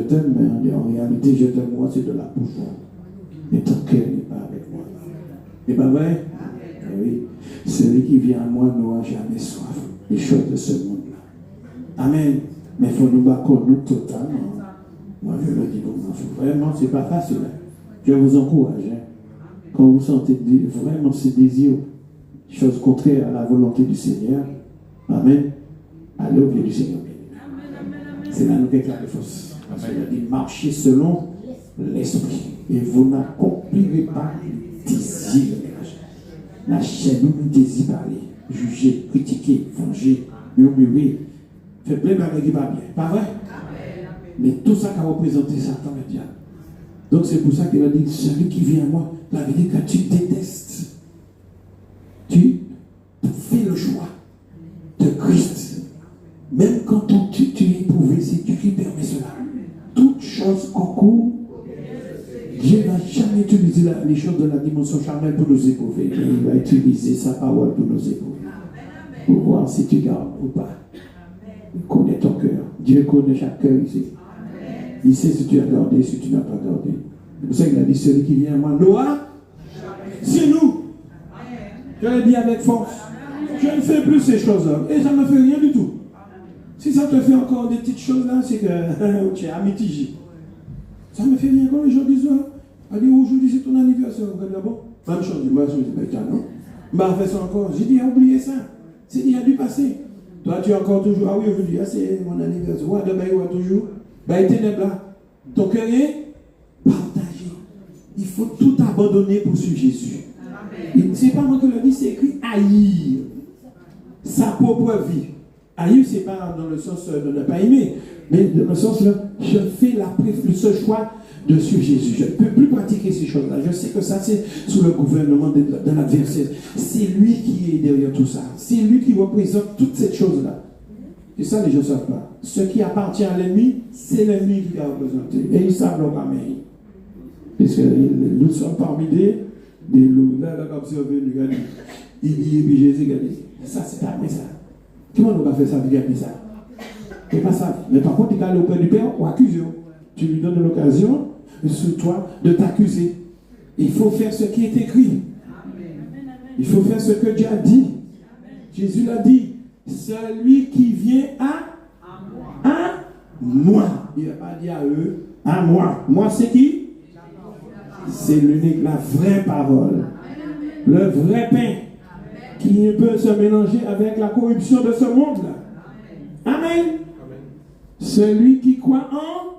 t'aime, mais en réalité, je t'aime, moi, c'est de la bouche. Mais ton cœur n'est pas avec moi. n'est pas vrai? Oui. Celui qui vient à moi n'aura jamais soif des choses de ce monde-là. Amen. Mais il faut nous battre nous totalement. Moi, je le dis pour moi. Vraiment, ce n'est pas facile. Je vous encourage. Quand vous sentez vraiment ce désir, chose contraire à la volonté du Seigneur, amen, allez au pied du Seigneur. C'est là nous déclarons les forces. Parce qu'il a dit marchez selon l'esprit. Et vous n'accomplirez pas les désirs de la chair. Nous désirons parler, juger, critiquer, venger, murmurer. Fait plein de choses qui ne va bien. Pas vrai? Mais tout ça qui a représenté Satan et diable. Donc c'est pour ça qu'il a dit celui qui vient à moi, la veut dire que tu détestes. Tu fais le choix de Christ. Même quand tu es éprouvé, c'est Dieu qui permet cela. Toute chose concourt. Dieu n'a jamais utilisé les choses de la dimension charnelle pour nous éprouver. Mais il va utiliser sa parole pour nous éprouver. Pour voir si tu gardes ou pas. Il connaît ton cœur. Dieu connaît chaque cœur ici. Il sait si tu as gardé, si tu n'as pas gardé. C'est pour ça qu'il a dit celui qui vient à moi, Noah, c'est nous. Je l'ai dit avec force. Je ne fais plus ces choses-là. Et ça ne me fait rien du tout. Si ça te fait encore des petites choses là, c'est que tu es amitigé. Ça ne me fait rien. Quand les gens disent, aujourd'hui c'est ton anniversaire. Bon, même chose, moi je dis, tiens, non. Je fais ça encore. J'ai dit, oubliez ça. C'est dit, il y a du passé. Toi, tu es encore toujours, ah oui, aujourd'hui, c'est mon anniversaire. Ouais, demain, il y aura toujours. Il ténèbres là. Ton cœur est partagé. Il faut tout abandonner pour suivre Jésus. Ce n'est pas moi qui le dis, c'est écrit haïr sa propre vie. Haïr, ce n'est pas dans le sens de ne pas aimer, mais dans le sens de je fais ce choix de suivre Jésus. Je ne peux plus pratiquer ces choses-là. Je sais que ça, c'est sous le gouvernement de l'adversaire. C'est lui qui est derrière tout ça. C'est lui qui représente toutes ces choses-là. Et ça, les gens ne savent pas. Ce qui appartient à l'ennemi, c'est l'ennemi qui a représenté. Et ils savent leur amène. Parce que nous sommes parmi des loups. Là, comme si on veut nous gagner. Il dit, et puis Jésus a dit, ça, c'est pas ça. Comment on va faire ça, regarder ça? C'est pas ça. Mais par contre, il va aller auprès du Père ou accuser. Tu lui donnes l'occasion, sur toi, de t'accuser. Il faut faire ce qui est écrit. Il faut faire ce que Dieu a dit. Jésus l'a dit. Celui qui vient à moi. Il n'a pas dit à eux, à moi. Moi, c'est qui? C'est l'unique, la vraie parole. Le vrai pain qui ne peut se mélanger avec la corruption de ce monde-là. Amen. Celui qui croit en